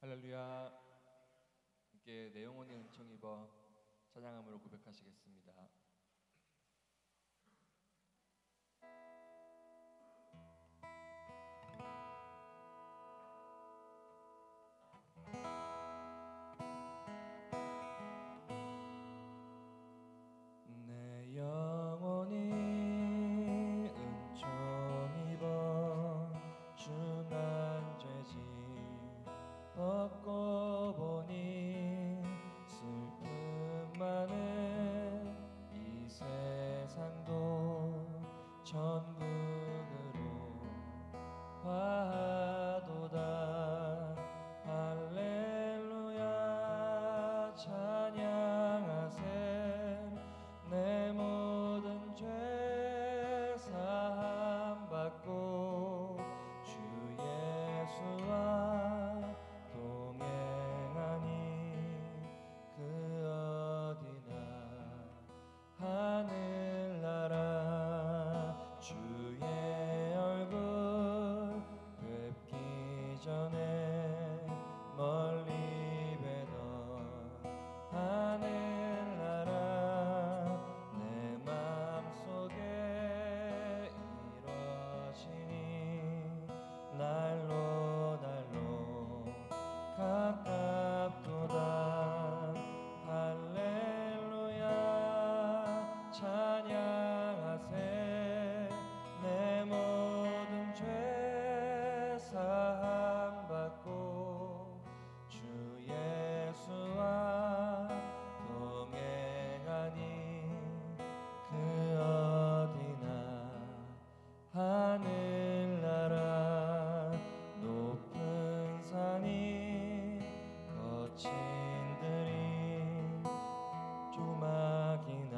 할렐루야. 함께 내 영혼이 은총 입어 찬양함으로 고백하시겠습니다. 내 영혼이 은총 입어 중한 죄짐 벗고 보니 슬픔 많은 이 세상도 천국으로 화도다. 할렐루야 찬양하세. 내 모든 죄 사함 받고 주 예수와 동행하니 그 어디나 하늘나라. 주의 얼굴 뵙기 전에 멀리 뵈던 하늘나라. 내 맘속에 이루어지니 날로 날로 가깝도다. 할렐루야 찬양하세. 내 모든 죄 사함 받고 주 예수와 동행하니 그 어디나 하늘나라. 높은 산이 거친 들이 조막이나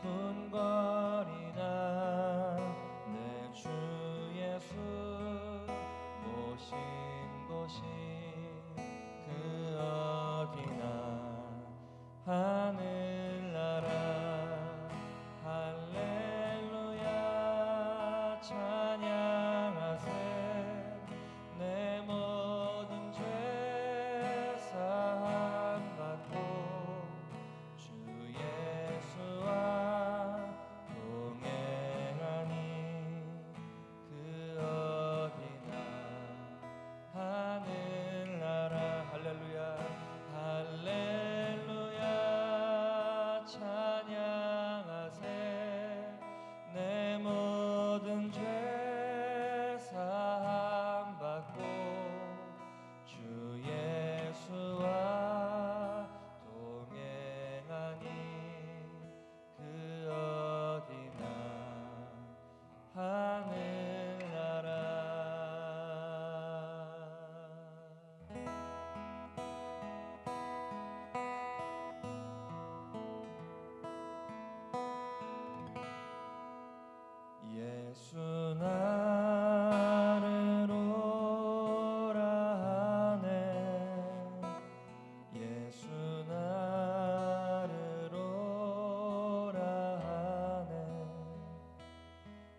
궁궐이나 내 주 예수 모신 곳이 그 어디나 하늘나라. 할렐루야 찬양하세. 내 모든 죄 사함 받고 주 예수와 동행하니 그 어디나 하늘나라. 할렐루야 할렐루야 찬양하세. 내 모든 죄 사함 받고 주 예수와 동행하니 그 어디나 하늘나라. 예수 나를 오라 하네. 예수 나를 오라 하네.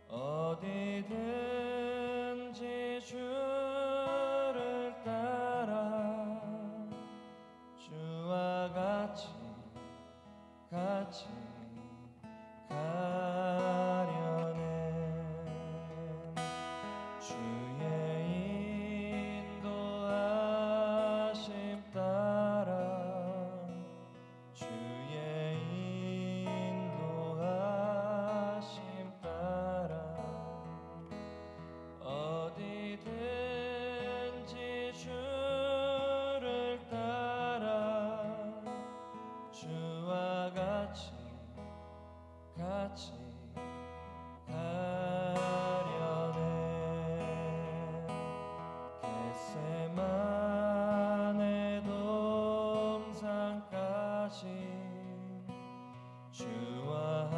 어디든지 주를 따라 주와 같이 가려네. 주의 인도하심 따라 주의 인도하심 따라 어디든지 주를 따라 주와 같이 가려네. 겟세마네 동산까지 주와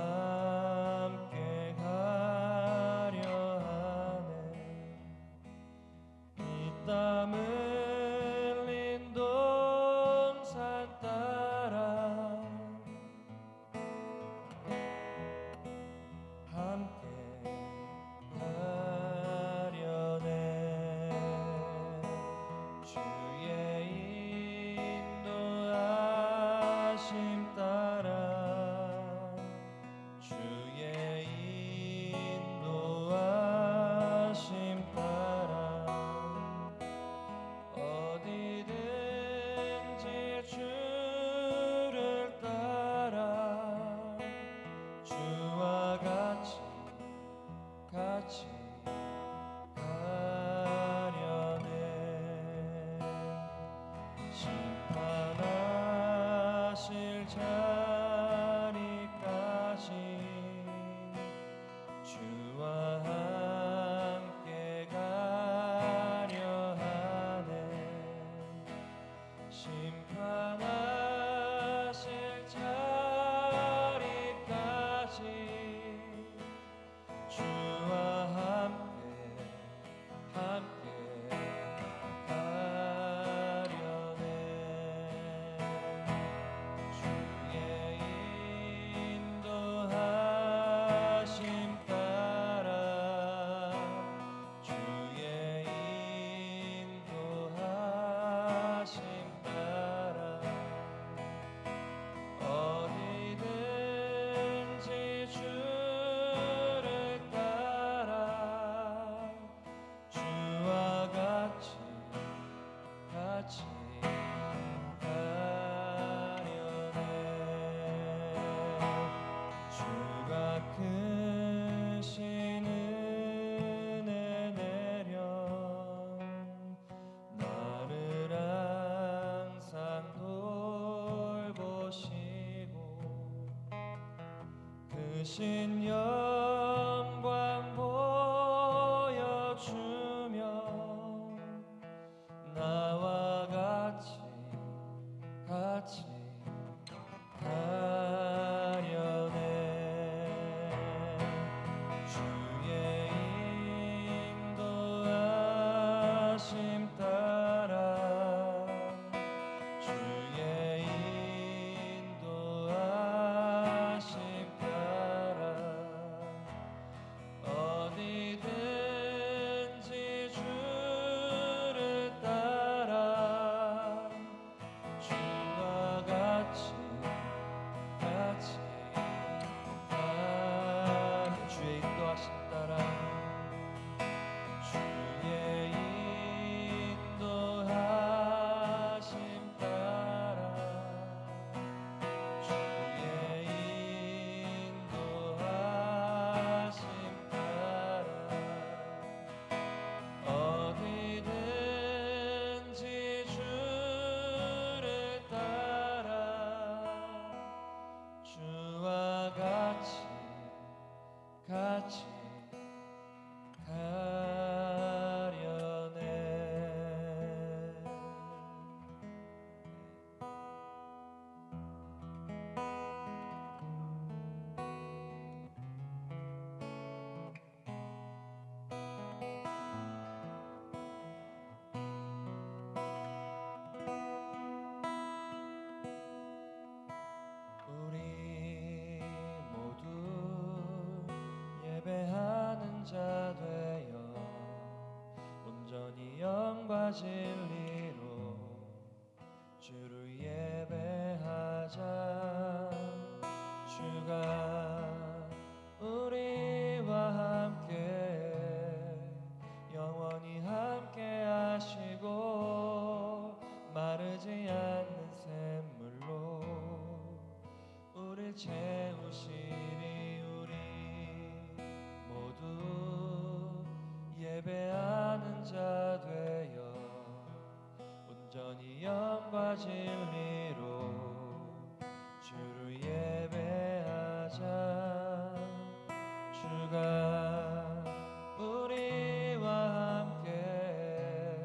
함께 가려 하네. 피땀 흘린 동산 따라 함께 가려네. 주 크신 영광 보여주며 나와 같이 하려네. 주의 인도하심 따라 주의 인도하심 따라 어디든지 주를 따라 주와 같이 주의 인도하심 따라 주의 인도하심 따라 주의 인도하심 따라 어디든지 주를 따라 주와 같이 가려네. 우리 모두 예배하는 자 되어 온전히 영과 진리로 주를 예배하자. 주가 우리와 함께 영원히 함께 하시고 마르지 않는 샘물로 우리 채우시니 우리 모두 예배하는 자 되어 온전히 영과 진리로 주를 예배하자. 주가 우리와 함께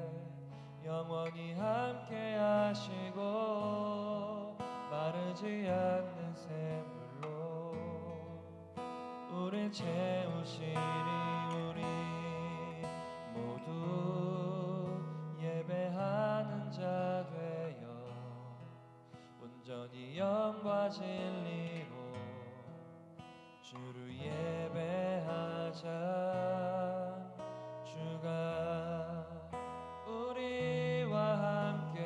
영원히 함께 하시고 마르지 않는 샘물로 우리 채우시니 우리 모두 예배하는 자 되어 온전히 영과 진리로 주를 예배하자. 주가 우리와 함께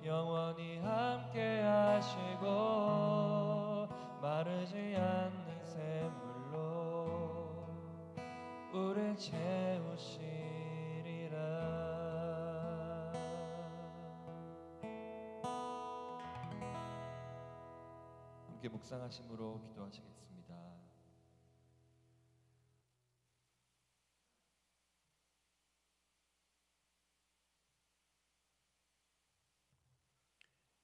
영원히 함께 하시고 마르지 않는 샘물로 우리 채우시리라. 함께 묵상하심으로 기도하시겠습니다.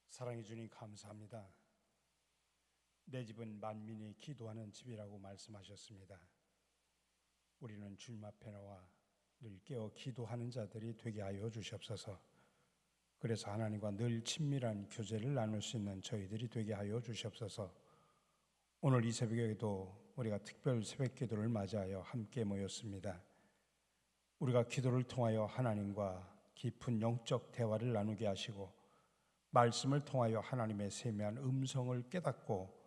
사랑해 주님 감사합니다. 내 집은 만민이 기도하는 집이라고 말씀하셨습니다. 우리는 주님 앞에 나와 늘 깨어 기도하는 자들이 되게 하여 주시옵소서. 그래서 하나님과 늘 친밀한 교제를 나눌 수 있는 저희들이 되게 하여 주시옵소서. 오늘 이 새벽에도 우리가 특별 새벽 기도를 맞이하여 함께 모였습니다. 우리가 기도를 통하여 하나님과 깊은 영적 대화를 나누게 하시고 말씀을 통하여 하나님의 세미한 음성을 깨닫고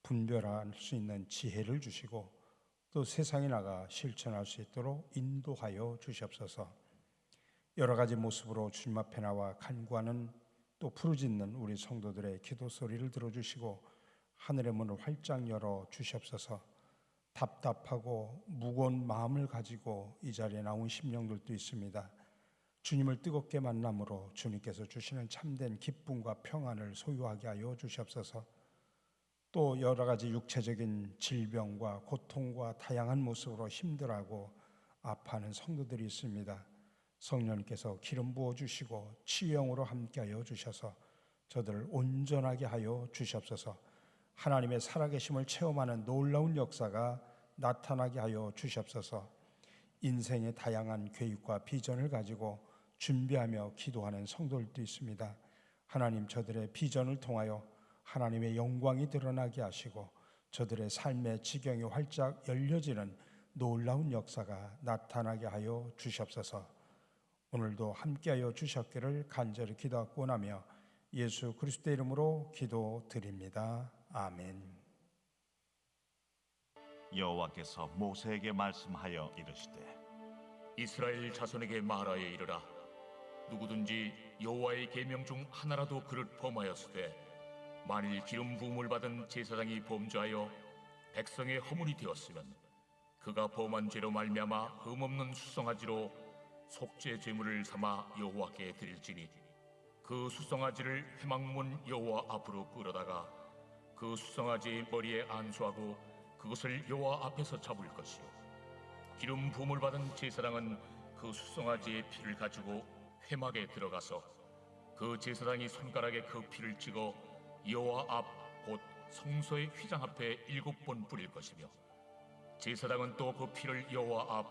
분별할 수 있는 지혜를 주시고 또 세상에 나가 실천할 수 있도록 인도하여 주시옵소서. 여러 가지 모습으로 주님 앞에 나와 간구하는 또 부르짖는 우리 성도들의 기도 소리를 들어주시고 하늘의 문을 활짝 열어 주시옵소서. 답답하고 무거운 마음을 가지고 이 자리에 나온 심령들도 있습니다. 주님을 뜨겁게 만남으로 주님께서 주시는 참된 기쁨과 평안을 소유하게 하여 주시옵소서. 또 여러 가지 육체적인 질병과 고통과 다양한 모습으로 힘들어하고 아파하는 성도들이 있습니다. 성령님께서 기름 부어주시고 치유형으로 함께하여 주셔서 저들을 온전하게 하여 주시옵소서. 하나님의 살아계심을 체험하는 놀라운 역사가 나타나게 하여 주시옵소서. 인생의 다양한 계획과 비전을 가지고 준비하며 기도하는 성도들도 있습니다. 하나님, 저들의 비전을 통하여 하나님의 영광이 드러나게 하시고 저들의 삶의 지경이 활짝 열려지는 놀라운 역사가 나타나게 하여 주시옵소서. 오늘도 함께하여 주셨기를 간절히 기도하고 나며 예수 그리스도의 이름으로 기도드립니다. 아멘. 여호와께서 모세에게 말씀하여 이르시되 이스라엘 자손에게 말하여 이르라. 누구든지 여호와의 계명 중 하나라도 그를 범하였으되 만일 기름 부음을 받은 제사장이 범죄하여 백성의 허물이 되었으면 그가 범한 죄로 말미암아 흠없는 수송아지로 속죄 제물을 삼아 여호와께 드릴지니 그 수송아지를 회막문 여호와 앞으로 끌어다가 그 수송아지의 머리에 안수하고 그것을 여호와 앞에서 잡을 것이요 기름 부음을 받은 제사장은 그 수송아지의 피를 가지고 회막에 들어가서 그 제사장이 손가락에 그 피를 찍어 여호와 앞 곧 성소의 휘장 앞에 7번 뿌릴 것이며 제사장은 또 그 피를 여호와 앞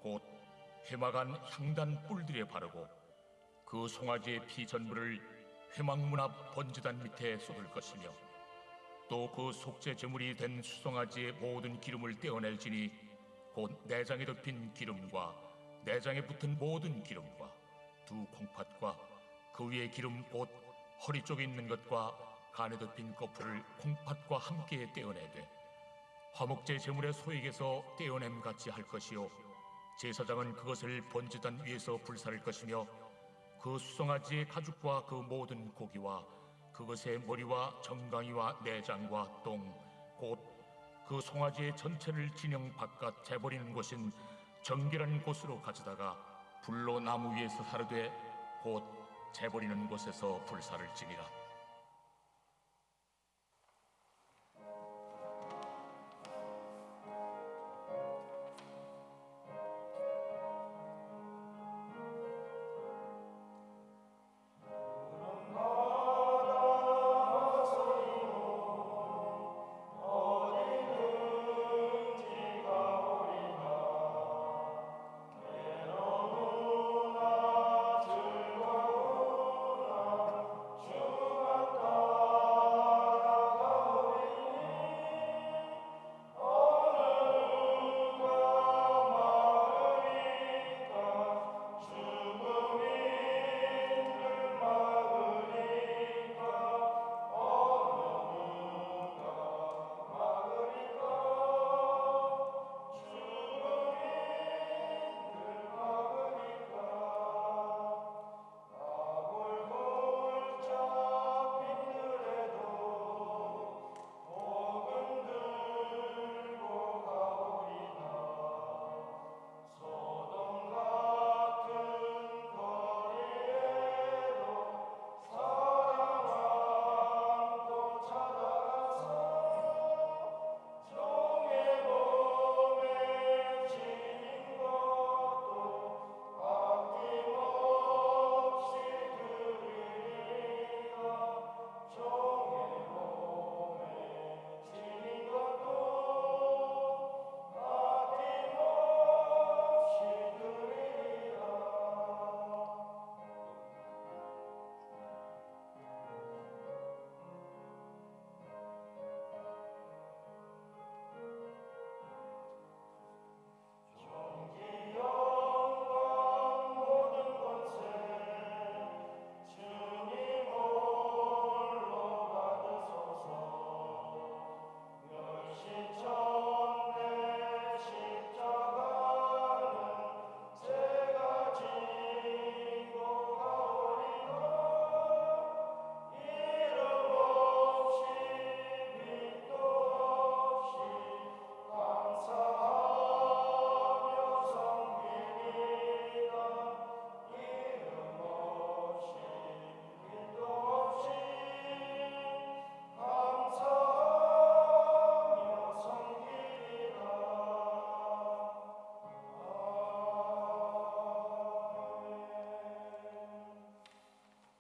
곧 회막 안 향단 뿔들에 바르고 그 송아지의 피 전부를 회막문 앞 번제단 밑에 쏟을 것이며 또 그 속죄 제물이 된 수송아지의 모든 기름을 떼어낼지니 곧 내장에 덮인 기름과 내장에 붙은 모든 기름과 두 콩팥과 그 위에 기름 곧 허리 쪽에 있는 것과 간에 덮인 거풀을 콩팥과 함께 떼어내되 화목제 제물의 소액에서 떼어냄 같이 할 것이요 제사장은 그것을 번제단 위에서 불사를 것이며 그 수송아지의 가죽과 그 모든 고기와 그것의 머리와 정강이와 내장과 똥 곧 그 송아지의 전체를 진영 바깥 재버리는 곳인 정결한 곳으로 가져다가 불로 나무 위에서 사르되 곧 재버리는 곳에서 불사를 지니라.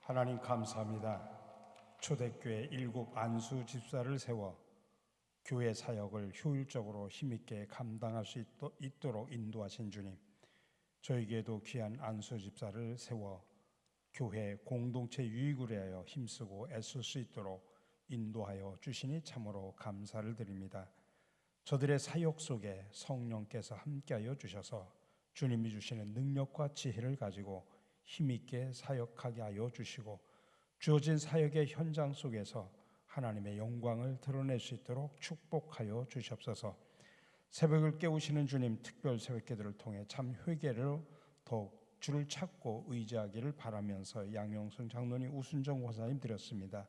하나님 감사합니다. 초대교회 7 안수 집사를 세워 교회 사역을 효율적으로 힘있게 감당할 수 있도록 인도하신 주님, 저에게도 귀한 안수 집사를 세워 교회 공동체 유익을 위하여 힘쓰고 애쓸 수 있도록 인도하여 주시니 참으로 감사를 드립니다. 저들의 사역 속에 성령께서 함께하여 주셔서 주님이 주시는 능력과 지혜를 가지고 힘있게 사역하게 하여 주시고, 주어진 사역의 현장 속에서 하나님의 영광을 드러낼 수 있도록 축복하여 주시옵소서. 새벽을 깨우시는 주님, 특별 새벽기도를 통해 참 회개를 더욱 주를 찾고 의지하기를 바라면서 양영순 장로님, 우순정 권사님 드렸습니다.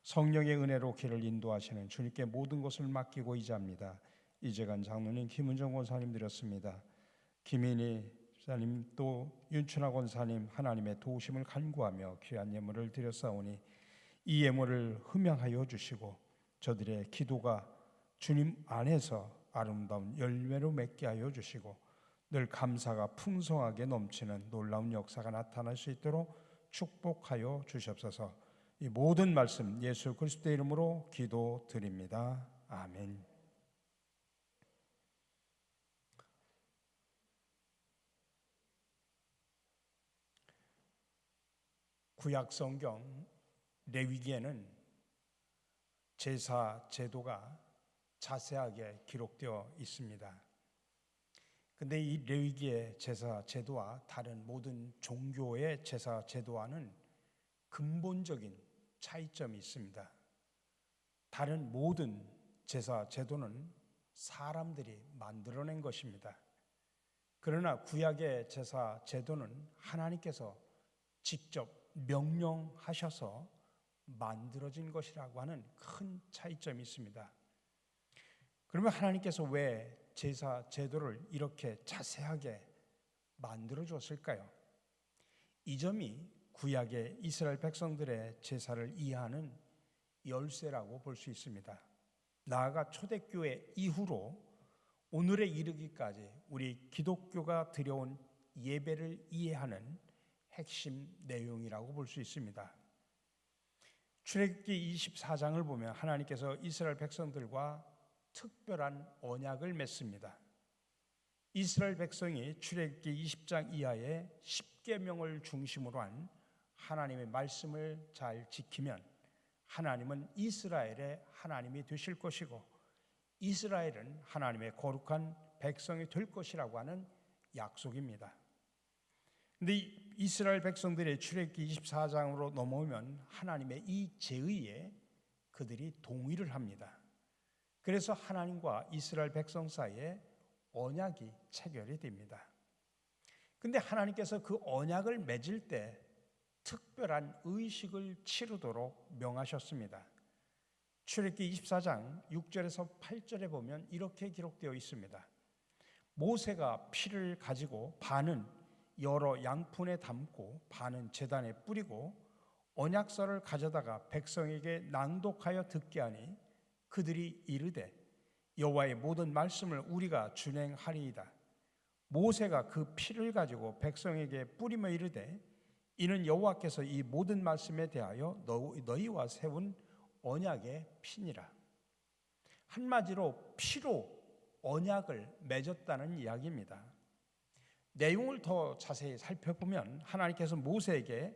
성령의 은혜로 길을 인도하시는 주님께 모든 것을 맡기고 의지합니다. 이재관 장로님, 김은정 권사님 드렸습니다. 김인희 집사님, 또 윤춘하 권사님, 하나님의 도우심을 간구하며 귀한 예물을 드렸사오니 이 예물을 흠양하여 주시고 저들의 기도가 주님 안에서 아름다운 열매로 맺게 하여 주시고 늘 감사가 풍성하게 넘치는 놀라운 역사가 나타날 수 있도록 축복하여 주시옵소서. 이 모든 말씀 예수 그리스도의 이름으로 기도드립니다. 아멘. 구약 성경 레위기에는 제사 제도가 자세하게 기록되어 있습니다. 근데 이 레위기의 제사 제도와 다른 모든 종교의 제사 제도와는 근본적인 차이점이 있습니다. 다른 모든 제사 제도는 사람들이 만들어낸 것입니다. 그러나 구약의 제사 제도는 하나님께서 직접 명령하셔서 만들어진 것이라고 하는 큰 차이점이 있습니다. 그러면 하나님께서 왜 제사 제도를 이렇게 자세하게 만들어 줬을까요? 이 점이 구약의 이스라엘 백성들의 제사를 이해하는 열쇠라고 볼 수 있습니다. 나아가 초대교회 이후로 오늘에 이르기까지 우리 기독교가 드려온 예배를 이해하는 핵심 내용이라고 볼 수 있습니다. 출애굽기 24장을 보면 하나님께서 이스라엘 백성들과 특별한 언약을 맺습니다. 이스라엘 백성이 출애굽기 20장 이하의 10계명을 중심으로 한 하나님의 말씀을 잘 지키면 하나님은 이스라엘의 하나님이 되실 것이고 이스라엘은 하나님의 거룩한 백성이 될 것이라고 하는 약속입니다. 그런데 이스라엘 백성들의 출애굽기 24장으로 넘어오면 하나님의 이 제의에 그들이 동의를 합니다. 그래서 하나님과 이스라엘 백성 사이에 언약이 체결이 됩니다. 그런데 하나님께서 그 언약을 맺을 때 특별한 의식을 치르도록 명하셨습니다. 출애굽기 24장 6절에서 8절에 보면 이렇게 기록되어 있습니다. 모세가 피를 가지고 반은 여러 양푼에 담고 반은 제단에 뿌리고 언약서를 가져다가 백성에게 낭독하여 듣게 하니 그들이 이르되 여호와의 모든 말씀을 우리가 준행하리이다. 모세가 그 피를 가지고 백성에게 뿌리며 이르되 이는 여호와께서 이 모든 말씀에 대하여 너희와 세운 언약의 피니라. 한마디로 피로 언약을 맺었다는 이야기입니다. 내용을 더 자세히 살펴보면 하나님께서 모세에게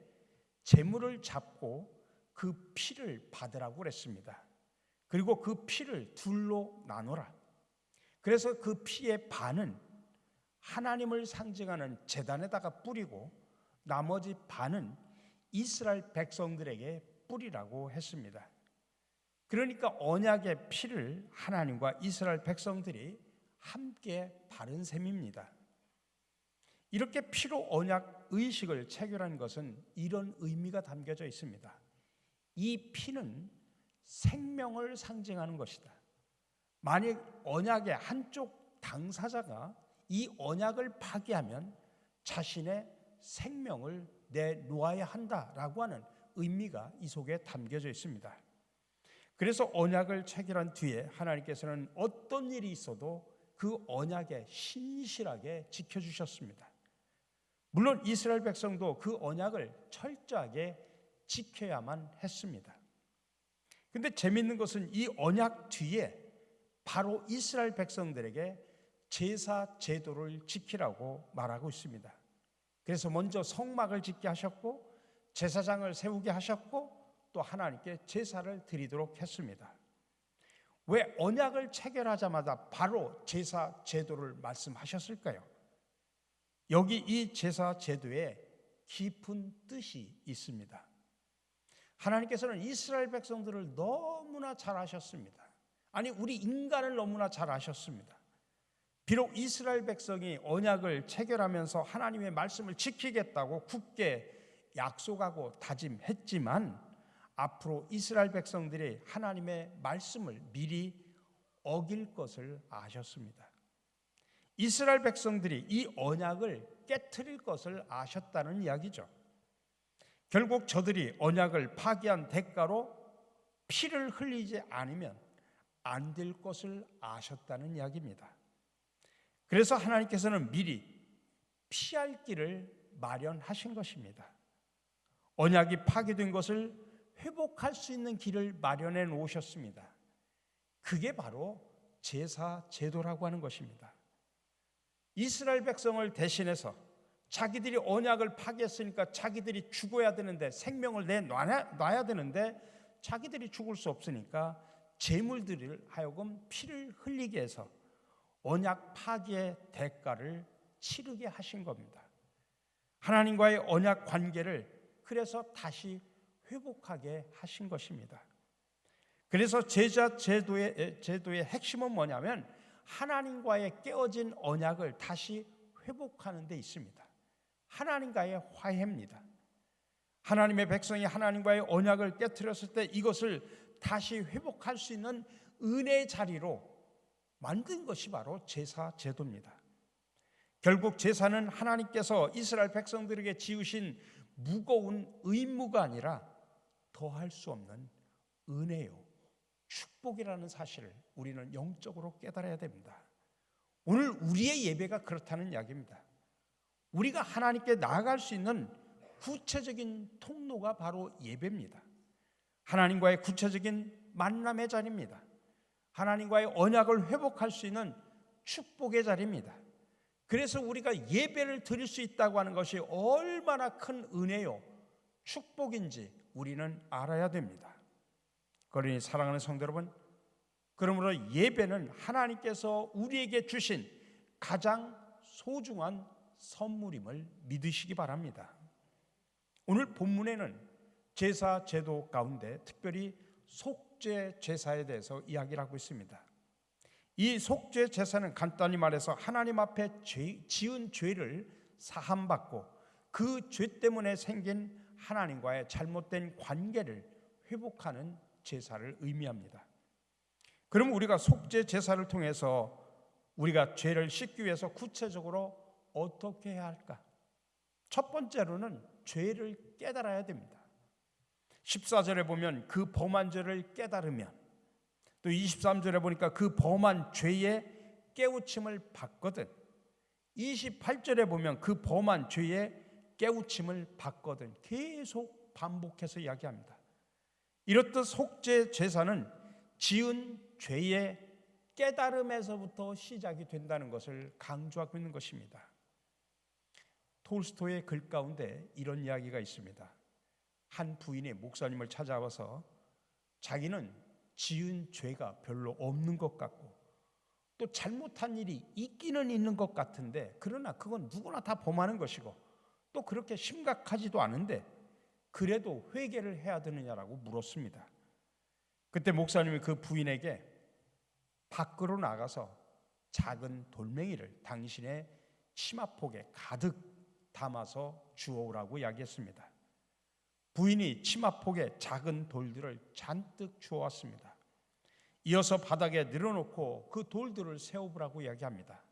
제물을 잡고 그 피를 받으라고 그랬습니다. 그리고 그 피를 둘로 나누라. 그래서 그 피의 반은 하나님을 상징하는 제단에다가 뿌리고 나머지 반은 이스라엘 백성들에게 뿌리라고 했습니다. 그러니까 언약의 피를 하나님과 이스라엘 백성들이 함께 바른 셈입니다. 이렇게 피로 언약 의식을 체결한 것은 이런 의미가 담겨져 있습니다. 이 피는 생명을 상징하는 것이다. 만약 언약의 한쪽 당사자가 이 언약을 파기하면 자신의 생명을 내놓아야 한다라고 하는 의미가 이 속에 담겨져 있습니다. 그래서 언약을 체결한 뒤에 하나님께서는 어떤 일이 있어도 그 언약에 신실하게 지켜주셨습니다. 물론 이스라엘 백성도 그 언약을 철저하게 지켜야만 했습니다. 근데 재미있는 것은 이 언약 뒤에 바로 이스라엘 백성들에게 제사 제도를 지키라고 말하고 있습니다. 그래서 먼저 성막을 짓게 하셨고 제사장을 세우게 하셨고 또 하나님께 제사를 드리도록 했습니다. 왜 언약을 체결하자마자 바로 제사 제도를 말씀하셨을까요? 여기 이 제사 제도에 깊은 뜻이 있습니다. 하나님께서는 이스라엘 백성들을 너무나 잘 아셨습니다. 아니, 우리 인간을 너무나 잘 아셨습니다. 비록 이스라엘 백성이 언약을 체결하면서 하나님의 말씀을 지키겠다고 굳게 약속하고 다짐했지만 앞으로 이스라엘 백성들이 하나님의 말씀을 미리 어길 것을 아셨습니다. 이스라엘 백성들이 이 언약을 깨트릴 것을 아셨다는 이야기죠. 결국 저들이 언약을 파기한 대가로 피를 흘리지 않으면 안 될 것을 아셨다는 이야기입니다. 그래서 하나님께서는 미리 피할 길을 마련하신 것입니다. 언약이 파괴된 것을 회복할 수 있는 길을 마련해 놓으셨습니다. 그게 바로 제사 제도라고 하는 것입니다. 이스라엘 백성을 대신해서 자기들이 언약을 파괴했으니까 자기들이 죽어야 되는데, 생명을 내놔야 되는데 자기들이 죽을 수 없으니까 제물들을 하여금 피를 흘리게 해서 언약 파괴의 대가를 치르게 하신 겁니다. 하나님과의 언약 관계를 그래서 다시 회복하게 하신 것입니다. 그래서 제사 제도의 핵심은 뭐냐면 하나님과의 깨어진 언약을 다시 회복하는 데 있습니다. 하나님과의 화해입니다. 하나님의 백성이 하나님과의 언약을 깨트렸을 때 이것을 다시 회복할 수 있는 은혜의 자리로 만든 것이 바로 제사 제도입니다. 결국 제사는 하나님께서 이스라엘 백성들에게 지으신 무거운 의무가 아니라 더할 수 없는 은혜요, 축복이라는 사실을 우리는 영적으로 깨달아야 됩니다. 오늘 우리의 예배가 그렇다는 이야기입니다. 우리가 하나님께 나아갈 수 있는 구체적인 통로가 바로 예배입니다. 하나님과의 구체적인 만남의 자리입니다. 하나님과의 언약을 회복할 수 있는 축복의 자리입니다. 그래서 우리가 예배를 드릴 수 있다고 하는 것이 얼마나 큰 은혜요, 축복인지 우리는 알아야 됩니다. 그러니 사랑하는 성도 여러분, 그러므로 예배는 하나님께서 우리에게 주신 가장 소중한 선물임을 믿으시기 바랍니다. 오늘 본문에는 제사 제도 가운데 특별히 속죄 제사에 대해서 이야기를 하고 있습니다. 이 속죄 제사는 간단히 말해서 하나님 앞에 지은 죄를 사함받고 그 죄 때문에 생긴 하나님과의 잘못된 관계를 회복하는 제사를 의미합니다. 그럼 우리가 속죄 제사를 통해서 우리가 죄를 씻기 위해서 구체적으로 어떻게 해야 할까? 첫 번째로는 죄를 깨달아야 됩니다. 14절에 보면 그 범한 죄를 깨달으면, 또 23절에 보니까 그 범한 죄의 깨우침을 받거든, 28절에 보면 그 범한 죄의 깨우침을 받거든, 계속 반복해서 이야기합니다. 이렇듯 속죄 제사는 지은 죄의 깨달음에서부터 시작이 된다는 것을 강조하고 있는 것입니다. 톨스토이의 글 가운데 이런 이야기가 있습니다. 한 부인이 목사님을 찾아와서 자기는 지은 죄가 별로 없는 것 같고 또 잘못한 일이 있기는 있는 것 같은데, 그러나 그건 누구나 다 범하는 것이고 또 그렇게 심각하지도 않은데 그래도 회개를 해야 되느냐라고 물었습니다. 그때 목사님이 그 부인에게 밖으로 나가서 작은 돌멩이를 당신의 치마폭에 가득 담아서 주워오라고 이야기했습니다. 부인이 치마폭에 작은 돌들을 잔뜩 주워왔습니다. 이어서 바닥에 늘어놓고 그 돌들을 세워보라고 이야기합니다.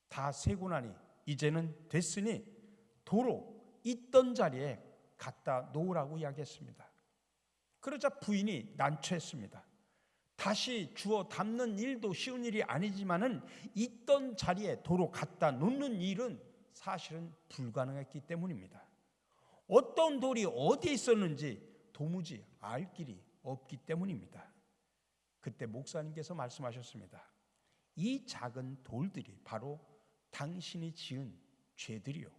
다 세고 나니 이제는 됐으니 도로 있던 자리에 갖다 놓으라고 이야기했습니다. 그러자 부인이 난처했습니다. 다시 주워 담는 일도 쉬운 일이 아니지만은 있던 자리에 도로 갖다 놓는 일은 사실은 불가능했기 때문입니다. 어떤 돌이 어디에 있었는지 도무지 알 길이 없기 때문입니다. 그때 목사님께서 말씀하셨습니다. 이 작은 돌들이 바로 당신이 지은 죄들이요.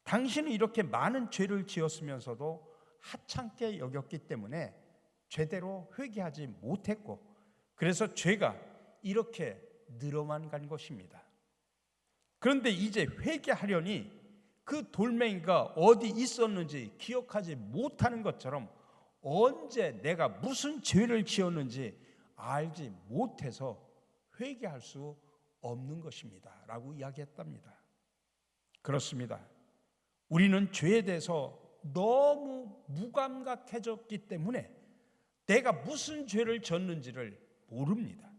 당신은 이렇게 많은 죄를 지었으면서도 하찮게 여겼기 때문에 제대로 회개하지 못했고, 그래서 죄가 이렇게 늘어만 간 것입니다. 그런데 이제 회개하려니 그 돌멩이가 어디 있었는지 기억하지 못하는 것처럼 언제 내가 무슨 죄를 지었는지 알지 못해서 회개할 수 없는 것입니다 라고 이야기했답니다. 그렇습니다. 우리는 죄에 대해서 너무 무감각해졌기 때문에 내가 무슨 죄를 졌는지를 모릅니다.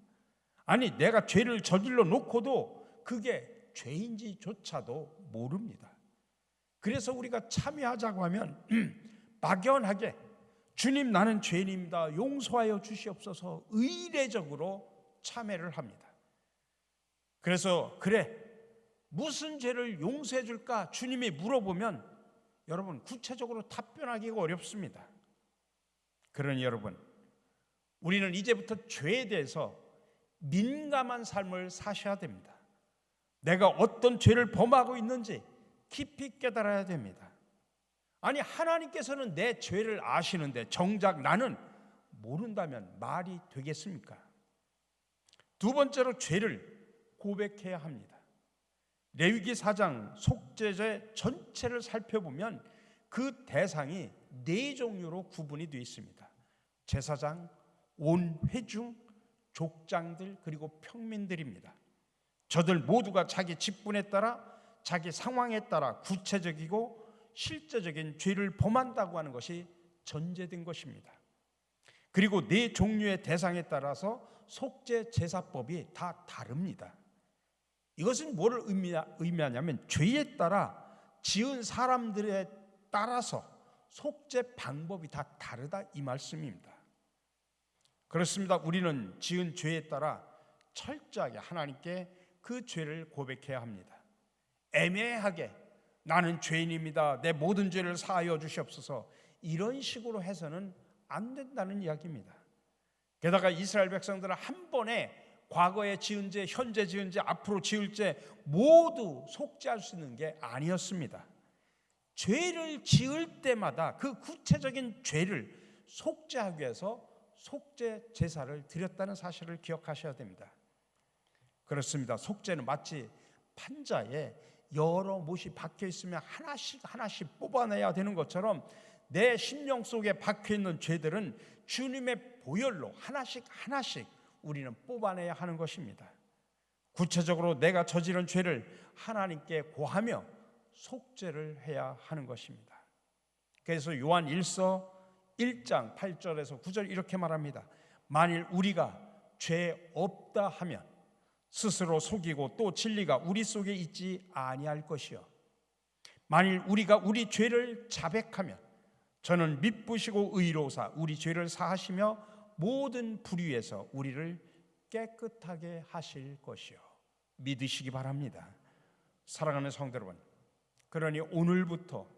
아니, 내가 죄를 저질러 놓고도 그게 죄인지조차도 모릅니다. 그래서 우리가 참여하자고 하면 막연하게 주님, 나는 죄인입니다, 용서하여 주시옵소서 의례적으로 참회를 합니다. 그래서 그래, 무슨 죄를 용서해 줄까 주님이 물어보면 여러분 구체적으로 답변하기가 어렵습니다. 그러니 여러분, 우리는 이제부터 죄에 대해서 민감한 삶을 사셔야 됩니다. 내가 어떤 죄를 범하고 있는지 깊이 깨달아야 됩니다. 아니, 하나님께서는 내 죄를 아시는데 정작 나는 모른다면 말이 되겠습니까? 두 번째로 죄를 고백해야 합니다. 레위기 4장 속죄제 전체를 살펴보면 그 대상이 4종류로 구분이 되어 있습니다. 제사장, 온 회중, 족장들, 그리고 평민들입니다. 저들 모두가 자기 직분에 따라, 자기 상황에 따라 구체적이고 실제적인 죄를 범한다고 하는 것이 전제된 것입니다. 그리고 4종류의 대상에 따라서 속죄 제사법이 다 다릅니다. 이것은 뭐를 의미하냐면 죄에 따라 지은 사람들에 따라서 속죄 방법이 다 다르다 이 말씀입니다. 그렇습니다. 우리는 지은 죄에 따라 철저하게 하나님께 그 죄를 고백해야 합니다. 애매하게 나는 죄인입니다, 내 모든 죄를 사하여 주시옵소서, 이런 식으로 해서는 안 된다는 이야기입니다. 게다가 이스라엘 백성들은 한 번에 과거에 지은 죄, 현재 지은 죄, 앞으로 지을 죄 모두 속죄할 수 있는 게 아니었습니다. 죄를 지을 때마다 그 구체적인 죄를 속죄하기 위해서 속죄 제사를 드렸다는 사실을 기억하셔야 됩니다. 그렇습니다. 속죄는 마치 판자에 여러 못이 박혀 있으면 하나씩 뽑아내야 되는 것처럼 내 심령 속에 박혀 있는 죄들은 주님의 보혈로 하나씩 우리는 뽑아내야 하는 것입니다. 구체적으로 내가 저지른 죄를 하나님께 고하며 속죄를 해야 하는 것입니다. 그래서 요한 1서 1장 8절에서 9절 이렇게 말합니다. 만일 우리가 죄 없다 하면 스스로 속이고 또 진리가 우리 속에 있지 아니할 것이요, 만일 우리가 우리 죄를 자백하면 저는 미쁘시고 의로우사 우리 죄를 사하시며 모든 불의에서 우리를 깨끗하게 하실 것이요. 믿으시기 바랍니다. 사랑하는 성도 여러분, 그러니 오늘부터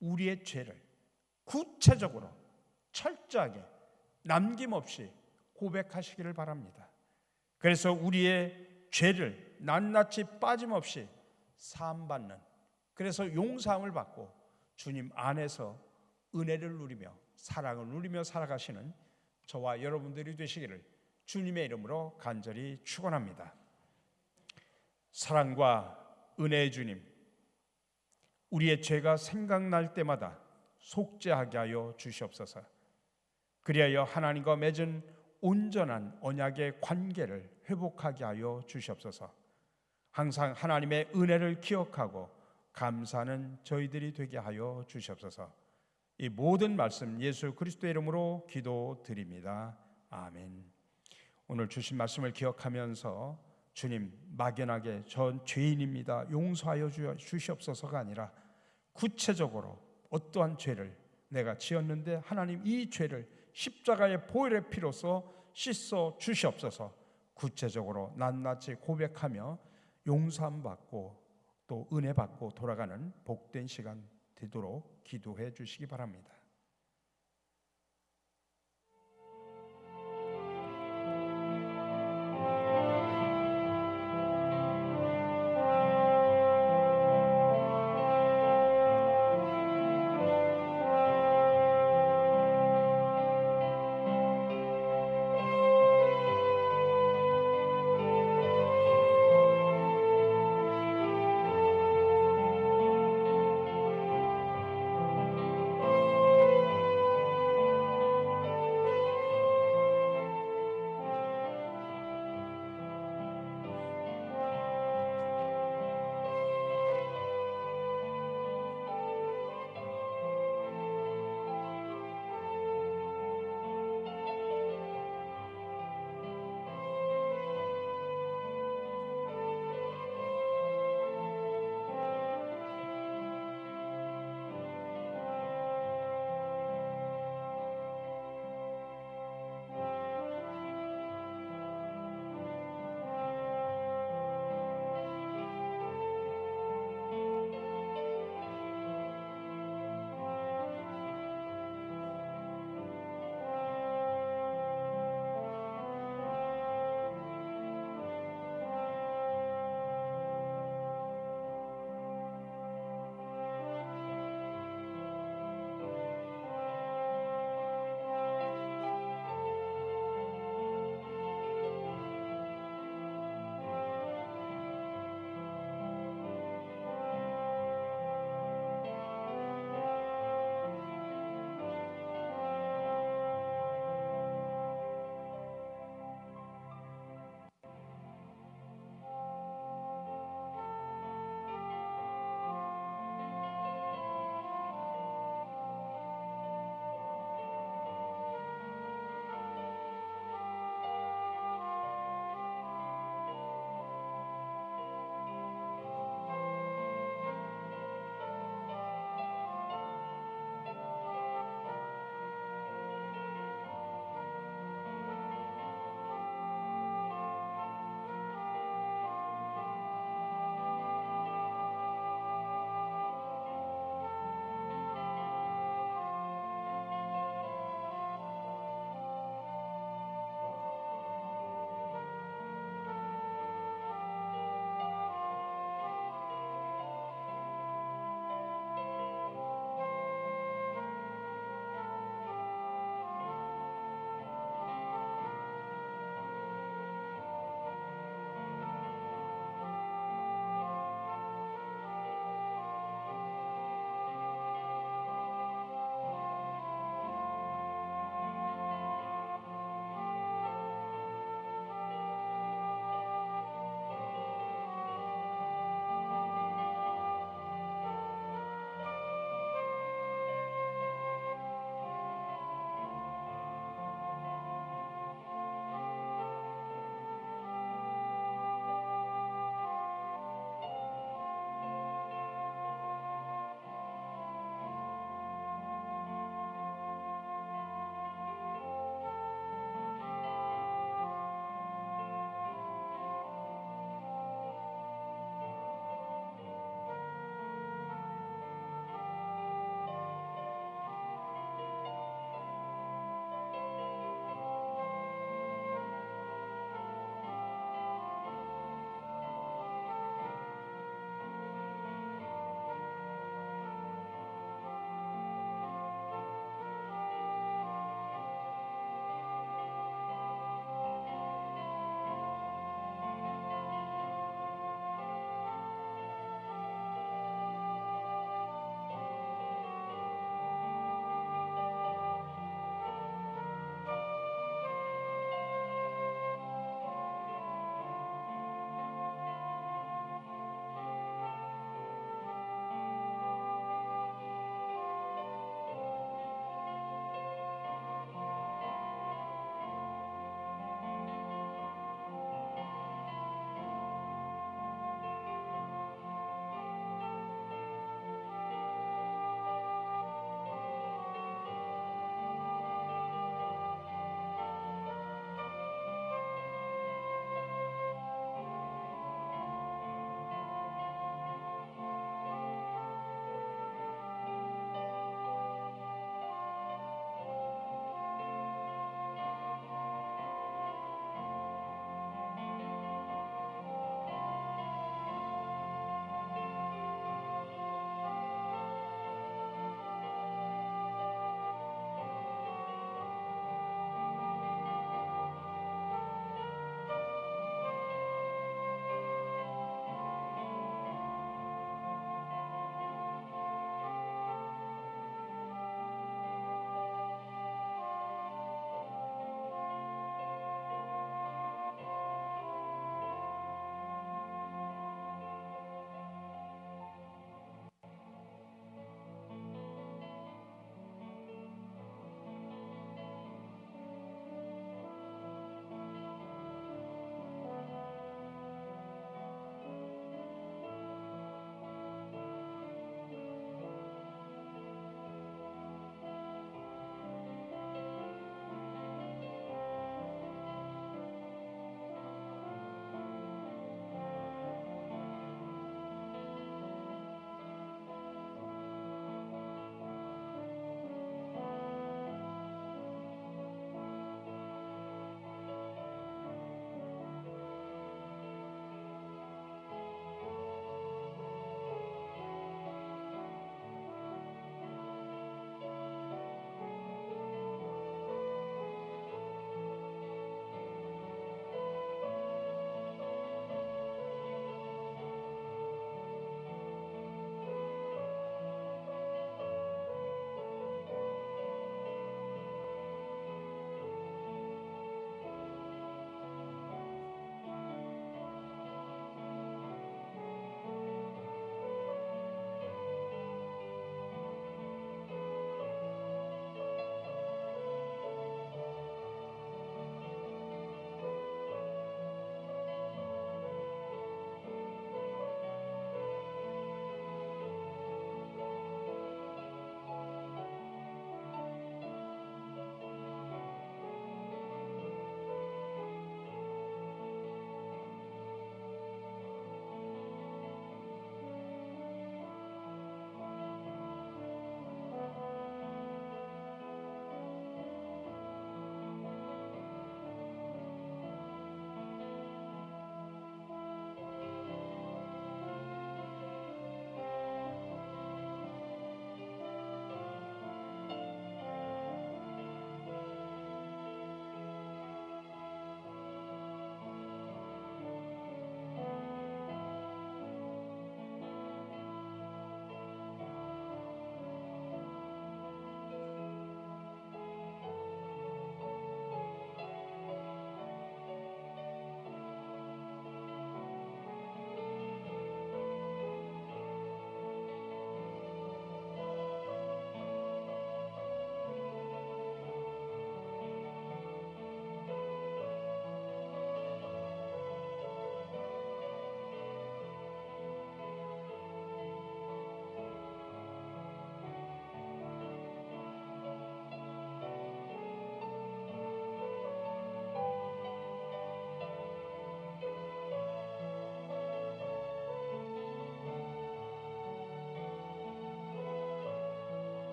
우리의 죄를 구체적으로 철저하게 남김없이 고백하시기를 바랍니다. 그래서 우리의 죄를 낱낱이 빠짐없이 사함받는, 그래서 용서함을 받고 주님 안에서 은혜를 누리며 사랑을 누리며 살아가시는 저와 여러분들이 되시기를 주님의 이름으로 간절히 축원합니다. 사랑과 은혜의 주님, 우리의 죄가 생각날 때마다 속죄하게 하여 주시옵소서. 그리하여 하나님과 맺은 온전한 언약의 관계를 회복하게 하여 주시옵소서. 항상 하나님의 은혜를 기억하고 감사하는 저희들이 되게 하여 주시옵소서. 이 모든 말씀 예수 그리스도의 이름으로 기도드립니다. 아멘. 오늘 주신 말씀을 기억하면서 주님, 막연하게 전 죄인입니다, 용서하여 주시옵소서가 아니라 구체적으로 어떠한 죄를 내가 지었는데 하나님 이 죄를 십자가의 보혈의 피로써 씻어 주시옵소서. 구체적으로 낱낱이 고백하며 용서함 받고 또 은혜 받고 돌아가는 복된 시간 되도록 기도해 주시기 바랍니다.